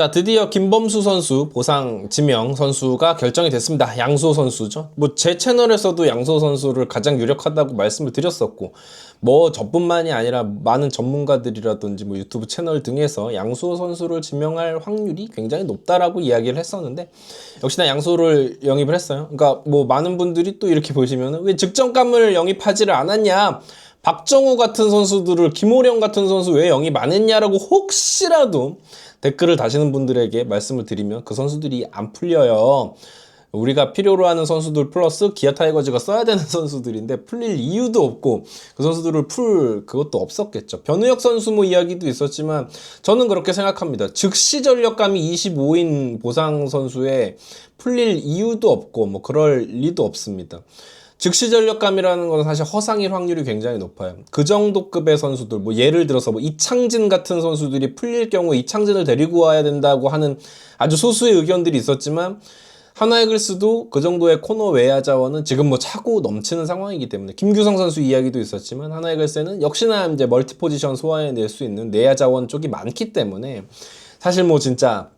자, 드디어 김범수 선수 보상 지명 선수가 결정이 됐습니다. 양수호 선수죠. 뭐 제 채널에서도 양수호 선수를 가장 유력하다고 말씀을 드렸었고, 뭐 저뿐만이 아니라 많은 전문가들이라든지 뭐 유튜브 채널 등에서 양수호 선수를 지명할 확률이 굉장히 높다라고 이야기를 했었는데, 역시나 양수호를 영입을 했어요. 그러니까 뭐 많은 분들이 또 이렇게 보시면은 왜 득점감을 영입하지를 않았냐, 박정우 같은 선수들을, 김호령 같은 선수 왜 영입 안 했냐라고 혹시라도 댓글을 다시는 분들에게 말씀을 드리면, 그 선수들이 안 풀려요. 우리가 필요로 하는 선수들 플러스 기아 타이거즈가 써야 되는 선수들인데 풀릴 이유도 없고, 그 선수들을 풀 그것도 없었겠죠. 변우혁 선수 뭐 이야기도 있었지만 저는 그렇게 생각합니다. 즉시 전력감이 25인 보상 선수에 풀릴 이유도 없고 뭐 그럴 리도 없습니다. 즉시 전력감이라는 건 사실 허상일 확률이 굉장히 높아요. 그 정도 급의 선수들, 뭐 예를 들어서 뭐 이창진 같은 선수들이 풀릴 경우 이창진을 데리고 와야 된다고 하는 아주 소수의 의견들이 있었지만, 하나이글스도 그 정도의 코너 외야 자원은 지금 뭐 차고 넘치는 상황이기 때문에, 김규성 선수 이야기도 있었지만 하나이글스는 역시나 이제 멀티 포지션 소화해낼 수 있는 내야 자원 쪽이 많기 때문에, 사실 뭐 진짜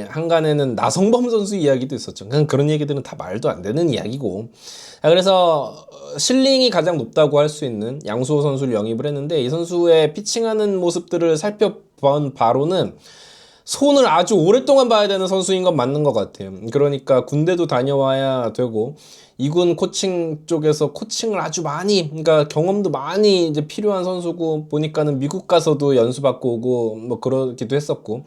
한간에는 나성범 선수 이야기도 있었죠. 그런 얘기들은 다 말도 안 되는 이야기고. 그래서 실링이 가장 높다고 할 수 있는 양수호 선수를 영입을 했는데, 이 선수의 피칭하는 모습들을 살펴본 바로는 손을 아주 오랫동안 봐야 되는 선수인 건 맞는 것 같아요. 그러니까 군대도 다녀와야 되고, 이군 코칭 쪽에서 코칭을 아주 많이, 그러니까 경험도 많이 이제 필요한 선수고, 보니까는 미국 가서도 연수받고 오고 뭐 그러기도 했었고,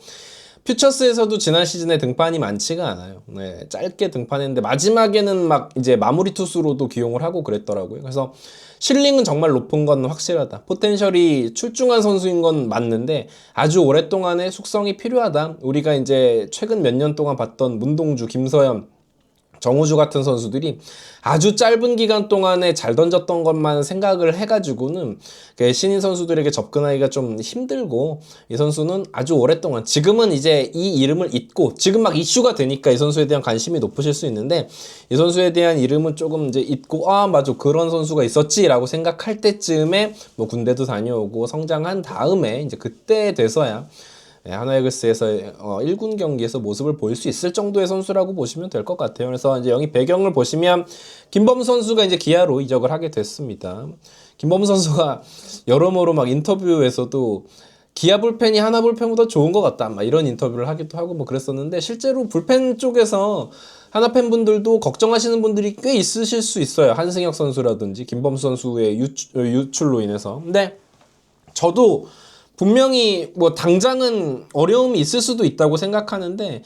퓨처스에서도 지난 시즌에 등판이 많지가 않아요. 네, 짧게 등판했는데 마지막에는 막 이제 마무리 투수로도 기용을 하고 그랬더라고요. 그래서 실링은 정말 높은 건 확실하다. 포텐셜이 출중한 선수인 건 맞는데 아주 오랫동안의 숙성이 필요하다. 우리가 이제 최근 몇 년 동안 봤던 문동주, 김서현, 정우주 같은 선수들이 아주 짧은 기간 동안에 잘 던졌던 것만 생각을 해가지고는 신인 선수들에게 접근하기가 좀 힘들고, 이 선수는 아주 오랫동안, 지금은 이제 이 이름을 잊고 지금 막 이슈가 되니까 이 선수에 대한 관심이 높으실 수 있는데, 이 선수에 대한 이름은 조금 이제 잊고, 아 맞아 그런 선수가 있었지 라고 생각할 때쯤에 뭐 군대도 다녀오고 성장한 다음에 이제 그때 돼서야 하나이글스에서 1군 경기에서 모습을 보일 수 있을 정도의 선수라고 보시면 될 것 같아요. 그래서 이제 영입 배경을 보시면 김범수 선수가 이제 기아로 이적을 하게 됐습니다. 김범수 선수가 여러모로 막 인터뷰에서도 기아 불펜이 하나 불펜보다 좋은 것 같다, 막 이런 인터뷰를 하기도 하고 뭐 그랬었는데, 실제로 불펜 쪽에서 하나 팬분들도 걱정하시는 분들이 꽤 있으실 수 있어요. 한승혁 선수라든지 김범수 선수의 유출로 인해서. 근데 저도 분명히 뭐 당장은 어려움이 있을 수도 있다고 생각하는데,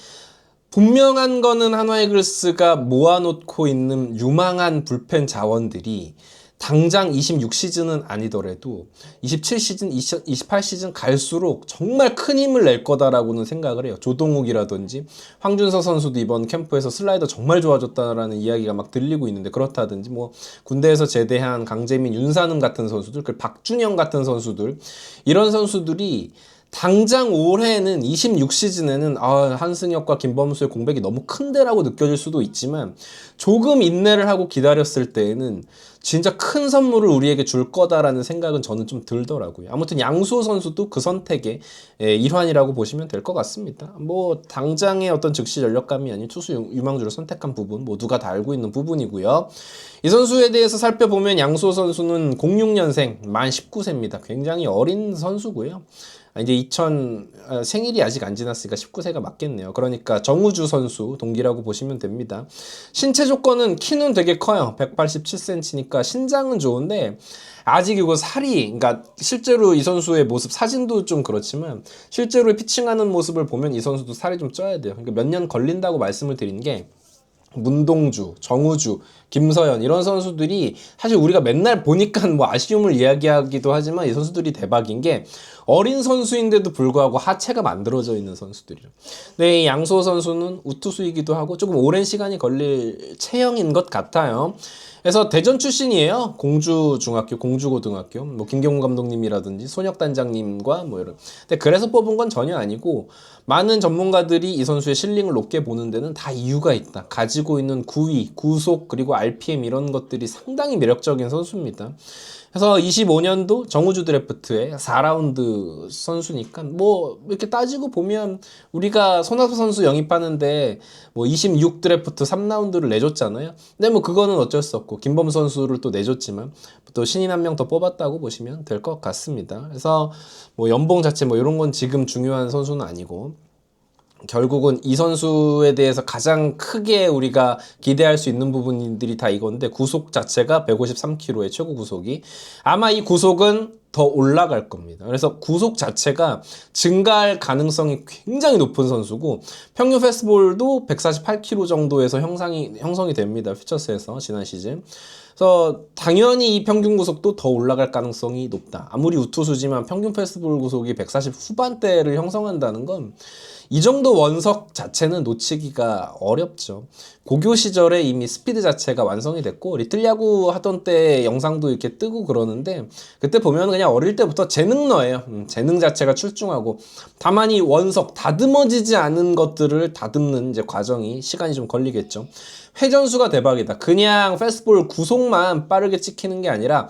분명한 거는 한화이글스가 모아놓고 있는 유망한 불펜 자원들이 당장 26시즌은 아니더라도 27시즌, 28시즌 갈수록 정말 큰 힘을 낼 거다라고는 생각을 해요. 조동욱이라든지 황준서 선수도 이번 캠프에서 슬라이더 정말 좋아졌다라는 이야기가 막 들리고 있는데, 그렇다든지 뭐 군대에서 제대한 강재민, 윤산음 같은 선수들, 그 박준영 같은 선수들, 이런 선수들이 당장 올해는 26시즌에는 한승혁과 김범수의 공백이 너무 큰데라고 느껴질 수도 있지만, 조금 인내를 하고 기다렸을 때에는 진짜 큰 선물을 우리에게 줄 거다라는 생각은 저는 좀 들더라고요. 아무튼 양수호 선수도 그 선택의 일환이라고 보시면 될 것 같습니다. 뭐 당장의 어떤 즉시 전력감이 아닌 투수 유망주를 선택한 부분 모두가 다 알고 있는 부분이고요. 이 선수에 대해서 살펴보면 양수호 선수는 06년생, 만 19세입니다. 굉장히 어린 선수고요. 이제 생일이 아직 안 지났으니까 19세가 맞겠네요. 그러니까 정우주 선수 동기라고 보시면 됩니다. 신체 조건은 키는 되게 커요. 187cm니까 신장은 좋은데, 아직 이거 살이, 그러니까 실제로 이 선수의 모습, 사진도 좀 그렇지만 실제로 피칭하는 모습을 보면 이 선수도 살이 좀 쪄야 돼요. 그러니까 몇 년 걸린다고 말씀을 드린 게, 문동주, 정우주, 김서현 이런 선수들이 사실 우리가 맨날 보니까 뭐 아쉬움을 이야기하기도 하지만, 이 선수들이 대박인 게 어린 선수인데도 불구하고 하체가 만들어져 있는 선수들이에요. 근데 이 양수호 선수는 우투수이기도 하고 조금 오랜 시간이 걸릴 체형인 것 같아요. 그래서 대전 출신이에요. 공주중학교, 공주고등학교. 뭐 김경훈 감독님이라든지 손혁 단장님과 뭐 이런. 근데 그래서 뽑은 건 전혀 아니고, 많은 전문가들이 이 선수의 실링을 높게 보는 데는 다 이유가 있다. 가지고 있는 구위, 구속, 그리고 RPM 이런 것들이 상당히 매력적인 선수입니다. 그래서 25년도 정우주 드래프트에 4라운드 그 선수니까 뭐 이렇게 따지고 보면 우리가 손아섭 선수 영입하는데 뭐 26 드래프트 3라운드를 내줬잖아요. 근데 뭐 그거는 어쩔 수 없고 김범 선수를 또 내줬지만 또 신인 한 명 더 뽑았다고 보시면 될 것 같습니다. 그래서 뭐 연봉 자체 뭐 이런 건 지금 중요한 선수는 아니고 결국은 이 선수에 대해서 가장 크게 우리가 기대할 수 있는 부분들이 다 이건데 구속 자체가 153km의 최고 구속이 아마 이 구속은 더 올라갈 겁니다. 그래서 구속 자체가 증가할 가능성이 굉장히 높은 선수고 평균 패스트볼도 148km 정도에서 형성이 됩니다. 퓨처스에서 지난 시즌. 그래서 당연히 이 평균 구속도 더 올라갈 가능성이 높다. 아무리 우투수지만 평균 패스트볼 구속이 140 후반대를 형성한다는 건 이 정도 원석 자체는 놓치기가 어렵죠. 고교 시절에 이미 스피드 자체가 완성이 됐고 리틀 야구 하던 때 영상도 이렇게 뜨고 그러는데 그때 보면 그냥 어릴 때부터 재능러예요. 재능 자체가 출중하고 다만 이 원석 다듬어지지 않은 것들을 다듬는 이제 과정이 시간이 좀 걸리겠죠. 회전수가 대박이다. 그냥 패스트볼 구속만 빠르게 찍히는 게 아니라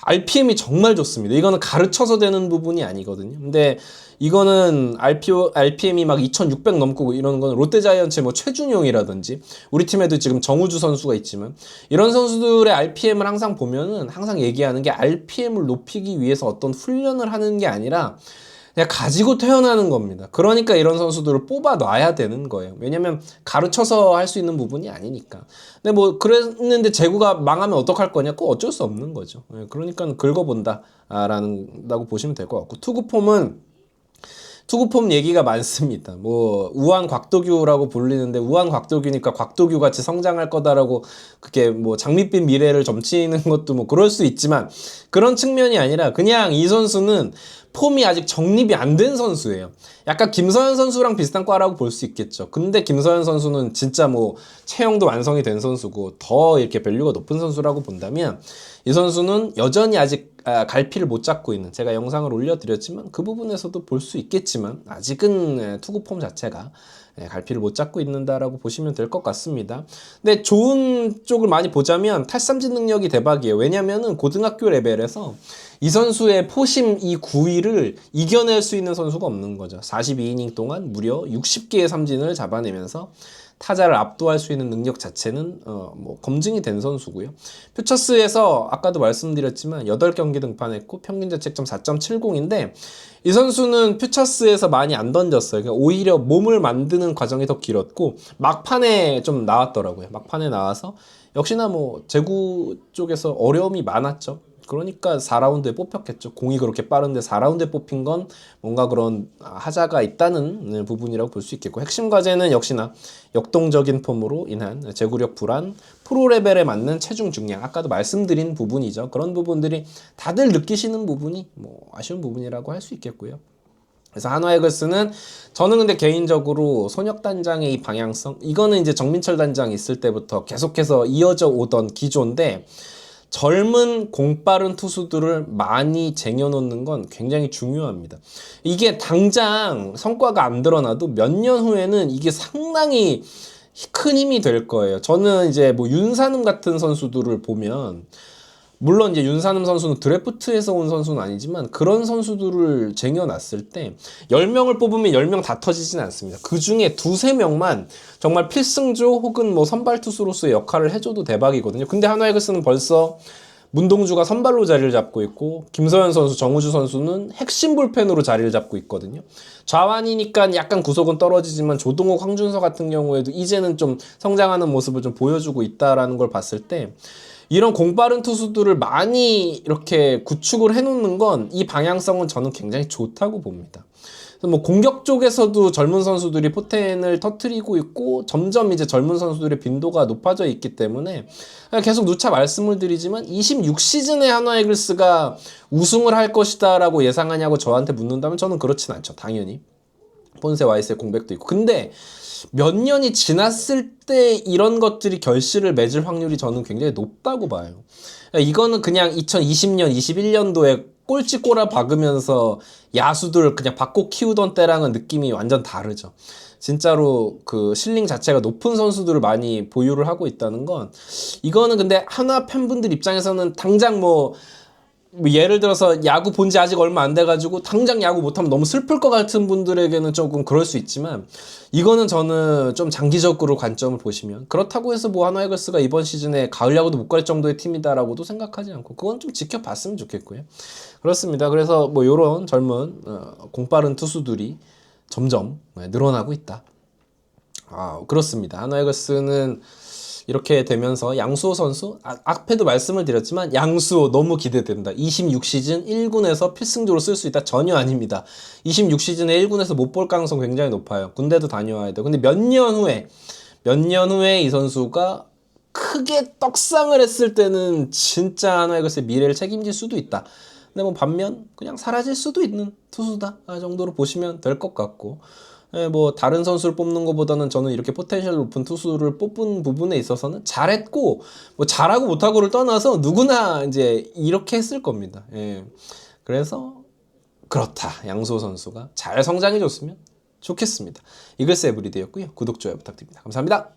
RPM이 정말 좋습니다. 이거는 가르쳐서 되는 부분이 아니거든요. 근데 이거는 RPM이 막 2600 넘고 이러는 건 롯데자이언츠의 뭐 최준용이라든지 우리 팀에도 지금 정우주 선수가 있지만 이런 선수들의 RPM을 항상 보면은 항상 얘기하는 게 RPM을 높이기 위해서 어떤 훈련을 하는 게 아니라 그냥 가지고 태어나는 겁니다. 그러니까 이런 선수들을 뽑아 놔야 되는 거예요. 왜냐면 가르쳐서 할 수 있는 부분이 아니니까. 근데 뭐 그랬는데 제구가 망하면 어떡할 거냐? 그거 어쩔 수 없는 거죠. 그러니까 긁어본다라고 보시면 될 것 같고 투구폼 얘기가 많습니다. 뭐 우한 곽도규라고 불리는데 우한 곽도규니까 곽도규 같이 성장할 거다라고 그게 뭐 장밋빛 미래를 점치는 것도 뭐 그럴 수 있지만 그런 측면이 아니라 그냥 이 선수는 폼이 아직 정립이 안 된 선수예요. 약간 김서현 선수랑 비슷한 과라고 볼 수 있겠죠. 근데 김서현 선수는 진짜 뭐 체형도 완성이 된 선수고 더 이렇게 밸류가 높은 선수라고 본다면 이 선수는 여전히 아직 갈피를 못 잡고 있는 제가 영상을 올려드렸지만 그 부분에서도 볼 수 있겠지만 아직은 투구 폼 자체가 갈피를 못 잡고 있는다라고 보시면 될 것 같습니다. 근데 좋은 쪽을 많이 보자면 탈삼진 능력이 대박이에요. 왜냐면은 고등학교 레벨에서 이 선수의 포심 이 구위를 이겨낼 수 있는 선수가 없는 거죠. 42이닝 동안 무려 60개의 삼진을 잡아내면서 타자를 압도할 수 있는 능력 자체는 뭐 검증이 된 선수고요. 퓨처스에서 아까도 말씀드렸지만 8경기 등판했고 평균 자책점 4.70인데 이 선수는 퓨처스에서 많이 안 던졌어요. 그러니까 오히려 몸을 만드는 과정이 더 길었고 막판에 좀 나왔더라고요. 막판에 나와서 역시나 뭐 제구 쪽에서 어려움이 많았죠. 그러니까 4라운드에 뽑혔겠죠. 공이 그렇게 빠른데 4라운드에 뽑힌 건 뭔가 그런 하자가 있다는 부분이라고 볼 수 있겠고 핵심 과제는 역시나 역동적인 폼으로 인한 제구력 불안, 프로 레벨에 맞는 체중 중량 아까도 말씀드린 부분이죠. 그런 부분들이 다들 느끼시는 부분이 뭐 아쉬운 부분이라고 할 수 있겠고요. 그래서 한화 이글스는 저는 근데 개인적으로 손혁 단장의 이 방향성 이거는 이제 정민철 단장 있을 때부터 계속해서 이어져 오던 기조인데 젊은 공빠른 투수들을 많이 쟁여놓는 건 굉장히 중요합니다. 이게 당장 성과가 안 드러나도 몇 년 후에는 이게 상당히 큰 힘이 될 거예요. 저는 이제 뭐 윤산음 같은 선수들을 보면 물론 이제 윤산음 선수는 드래프트에서 온 선수는 아니지만 그런 선수들을 쟁여놨을 때 10명을 뽑으면 10명 다 터지진 않습니다. 그 중에 2~3명만 정말 필승조 혹은 뭐 선발 투수로서의 역할을 해줘도 대박이거든요. 근데 한화 이글스는 벌써 문동주가 선발로 자리를 잡고 있고 김서현 선수, 정우주 선수는 핵심 불펜으로 자리를 잡고 있거든요. 좌완이니까 약간 구속은 떨어지지만 조동욱, 황준서 같은 경우에도 이제는 좀 성장하는 모습을 좀 보여주고 있다라는 걸 봤을 때 이런 공빠른 투수들을 많이 이렇게 구축을 해놓는 건 이 방향성은 저는 굉장히 좋다고 봅니다. 뭐 공격 쪽에서도 젊은 선수들이 포텐을 터뜨리고 있고 점점 이제 젊은 선수들의 빈도가 높아져 있기 때문에 계속 누차 말씀을 드리지만 26시즌에 한화 이글스가 우승을 할 것이다 라고 예상하냐고 저한테 묻는다면 저는 그렇진 않죠. 당연히 폰세 와이스의 공백도 있고 근데 몇 년이 지났을 때 이런 것들이 결실을 맺을 확률이 저는 굉장히 높다고 봐요. 이거는 그냥 2020년, 21년도에 꼴찌 꼬라 박으면서 야수들 그냥 받고 키우던 때랑은 느낌이 완전 다르죠. 진짜로 그 실링 자체가 높은 선수들을 많이 보유를 하고 있다는 건 이거는 근데 한화 팬분들 입장에서는 당장 뭐 뭐 예를 들어서 야구 본지 아직 얼마 안 돼가지고 당장 야구 못하면 너무 슬플 것 같은 분들에게는 조금 그럴 수 있지만, 이거는 저는 좀 장기적으로 관점을 보시면, 그렇다고 해서 뭐 하나 이글스가 이번 시즌에 가을 야구도 못 갈 정도의 팀이다라고도 생각하지 않고, 그건 좀 지켜봤으면 좋겠고요. 그렇습니다. 그래서 뭐 요런 젊은 공빠른 투수들이 점점 늘어나고 있다. 그렇습니다. 하나 이글스는 이렇게 되면서 양수호 선수, 앞에도 말씀을 드렸지만 양수호 너무 기대된다. 26시즌 1군에서 필승조로 쓸 수 있다? 전혀 아닙니다. 26시즌에 1군에서 못 볼 가능성 굉장히 높아요. 군대도 다녀와야 돼요. 근데 몇 년 후에 이 선수가 크게 떡상을 했을 때는 진짜 하나이글스의 미래를 책임질 수도 있다. 근데 뭐 반면 그냥 사라질 수도 있는 투수다 정도로 보시면 될 것 같고, 뭐 다른 선수를 뽑는 것보다는 저는 이렇게 포텐셜 높은 투수를 뽑은 부분에 있어서는 잘했고, 뭐 잘하고 못하고를 떠나서 누구나 이제 이렇게 했을 겁니다. 그래서 그렇다, 양수호 선수가 잘 성장해 줬으면 좋겠습니다. 이글스 에브리데이였고요. 구독, 좋아요 부탁드립니다. 감사합니다.